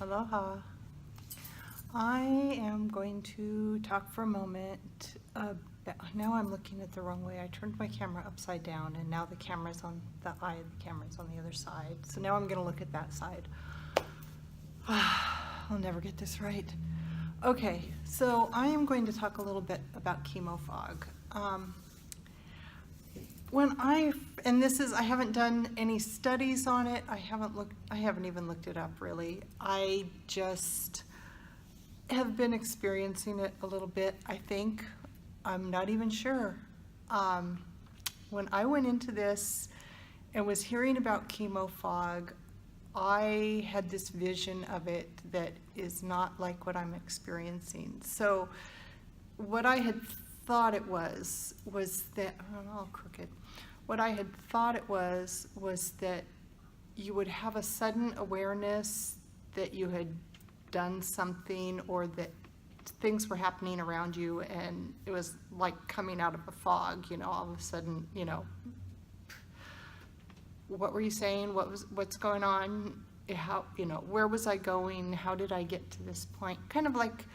Aloha. I am going to talk for a moment. Now I'm looking at the wrong way. I turned my camera upside down and now the camera's on the eye of the camera's on the other side. So now I'm going to look at that side. I'll never get this right. Okay, so I am going to talk a little bit about chemo fog. I haven't done any studies on it. I haven't even looked it up really. I just have been experiencing it a little bit, I think. I'm not even sure. When I went into this and was hearing about chemo fog, I had this vision of it that is not like what I'm experiencing. So what I had thought it was that, all crooked. What I had thought it was that you would have a sudden awareness that you had done something or that things were happening around you, and it was like coming out of a fog, all of a sudden, what were you saying? What's going on? How, where was I going? How did I get to this point? Kind of like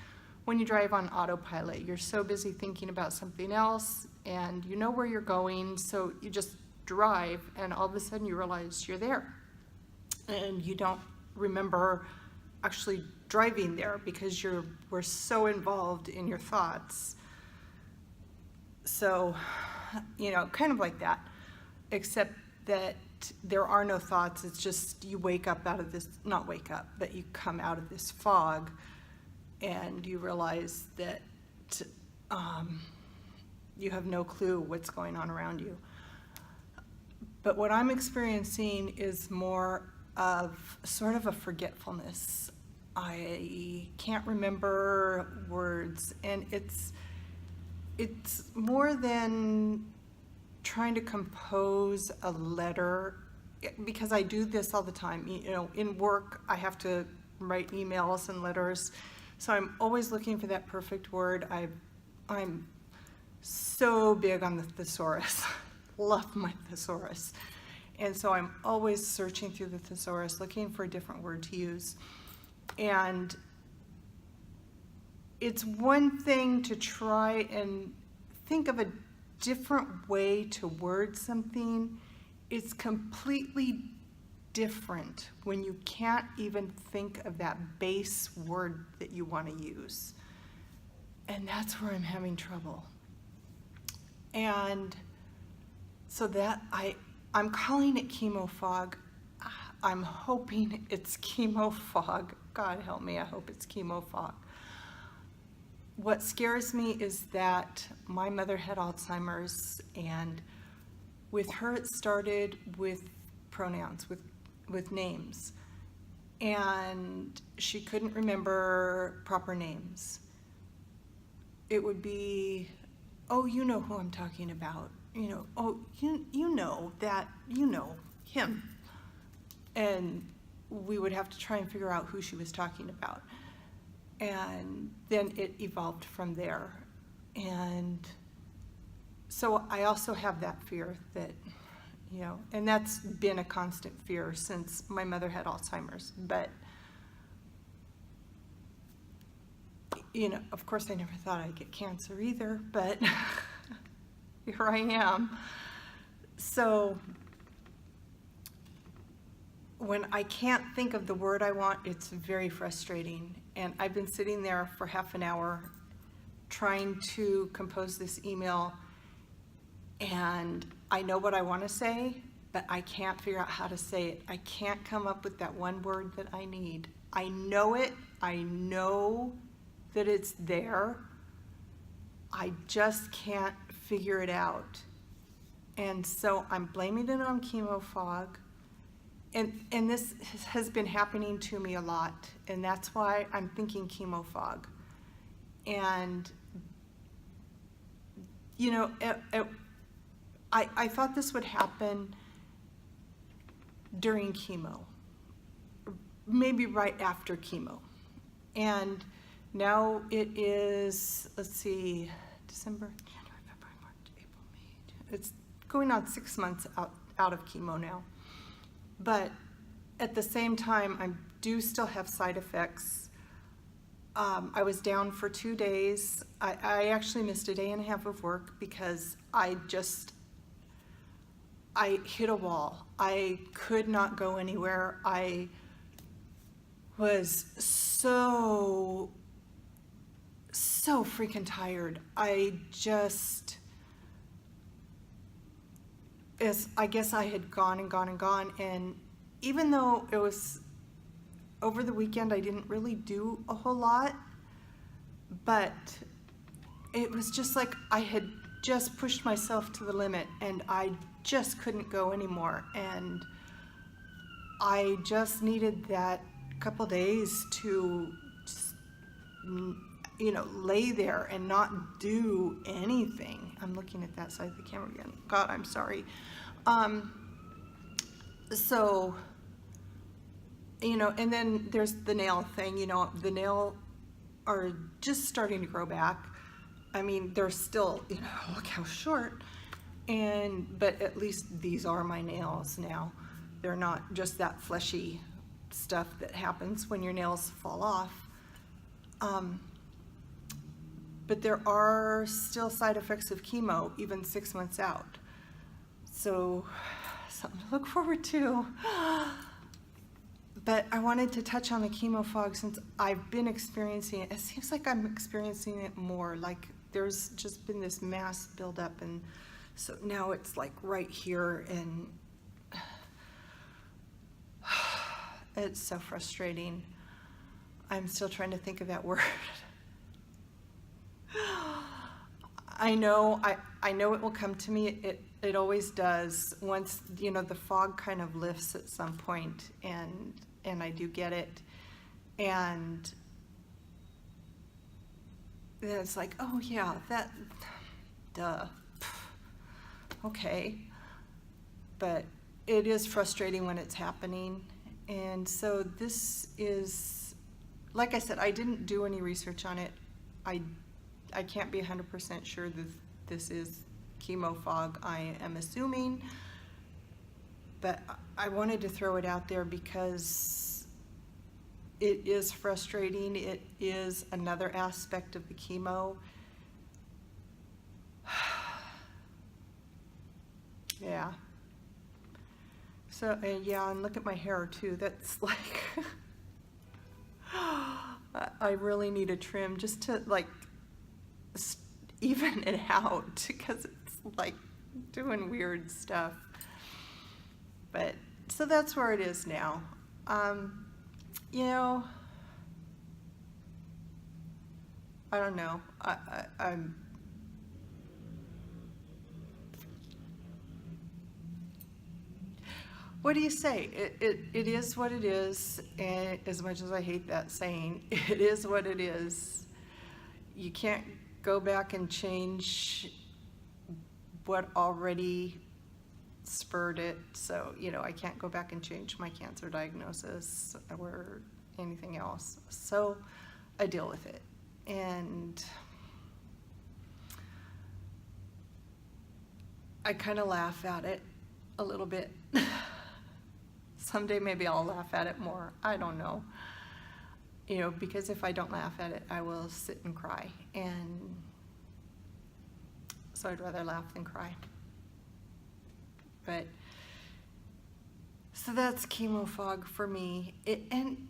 when you drive on autopilot, you're so busy thinking about something else and you know where you're going, so you just drive and all of a sudden you realize you're there. And you don't remember actually driving there because we're so involved in your thoughts. So, kind of like that, except that there are no thoughts. It's just you wake up out of this, not wake up, but you come out of this fog and you realize that you have no clue what's going on around you. But what I'm experiencing is more of sort of a forgetfulness. I can't remember words, and it's more than trying to compose a letter, because I do this all the time. In work, I have to write emails and letters, so I'm always looking for that perfect word. I'm so big on the thesaurus. Love my thesaurus. And so I'm always searching through the thesaurus, looking for a different word to use. And it's one thing to try and think of a different way to word something. It's completely different when you can't even think of that base word that you want to use. And that's where I'm having trouble. And so that I'm calling it chemo fog. I'm hoping it's chemo fog. God help me, I hope it's chemo fog. What scares me is that my mother had Alzheimer's, and with her it started with pronouns, with names. And she couldn't remember proper names. It would be, oh, you know who I'm talking about. Oh, you know that, him. And we would have to try and figure out who she was talking about. And then it evolved from there. And so I also have that fear that, and that's been a constant fear since my mother had Alzheimer's. But, of course I never thought I'd get cancer either, but here I am. So when I can't think of the word I want, it's very frustrating. And I've been sitting there for half an hour trying to compose this email, and I know what I want to say, but I can't figure out how to say it. I can't come up with that one word that I need. I know it. I know that it's there. I just can't figure it out. And so I'm blaming it on chemo fog. And this has been happening to me a lot, and that's why I'm thinking chemo fog. And, I thought this would happen during chemo, maybe right after chemo. And now it is, let's see, December, January, February, March, April, May, June. It's going on 6 months out of chemo now. But at the same time, I do still have side effects. I was down for 2 days. I actually missed a day and a half of work because I hit a wall. I could not go anywhere. I was so freaking tired. I guess I had gone and gone and gone, and even though it was over the weekend, I didn't really do a whole lot, but it was just like I had just pushed myself to the limit and I just couldn't go anymore, and I just needed that couple days to lay there and not do anything. I'm looking at that side of the camera again. God, I'm sorry. So, and then there's the nail thing. The nail are just starting to grow back. I mean, they're still, look how short. But at least these are my nails now. They're not just that fleshy stuff that happens when your nails fall off. But there are still side effects of chemo, even 6 months out. So, something to look forward to. But I wanted to touch on the chemo fog since I've been experiencing it. It seems like I'm experiencing it more. Like there's just been this mass buildup, and so now it's like right here, and it's so frustrating. I'm still trying to think of that word. I know it will come to me. It always does once the fog kind of lifts at some point, and I do get it, and then it's like, oh yeah, that, duh, okay. But it is frustrating when it's happening, and so this is, like I said, I didn't do any research on it. I can't be 100% sure that this is chemo fog. I am assuming, but I wanted to throw it out there because it is frustrating. It is another aspect of the chemo. Yeah. So, yeah, and look at my hair too. That's like, I really need a trim just to like even it out because it's like doing weird stuff. But so that's where it is now. I don't know. I'm what do you say? It is what it is, and as much as I hate that saying, it is what it is. You can't go back and change what already spurred it. So, I can't go back and change my cancer diagnosis or anything else. So I deal with it. And I kind of laugh at it a little bit. Someday maybe I'll laugh at it more. I don't know. Because if I don't laugh at it, I will sit and cry. And so I'd rather laugh than cry. But, so that's chemo fog for me. And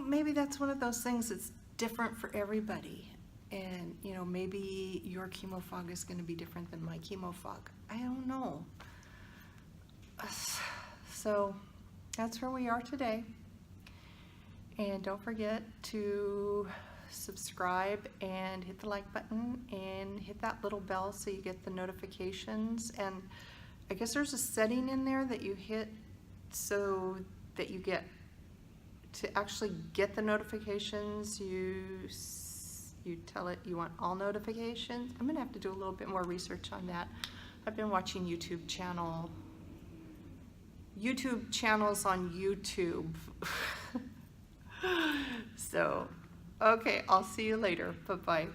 maybe that's one of those things that's different for everybody. And, maybe your chemo fog is going to be different than my chemo fog. I don't know. So that's where we are today. And don't forget to subscribe and hit the like button and hit that little bell so you get the notifications. And I guess there's a setting in there that you hit so that you get to actually get the notifications. You tell it you want all notifications. I'm gonna have to do a little bit more research on that. I've been watching YouTube channels on YouTube. So, okay, I'll see you later. Bye-bye.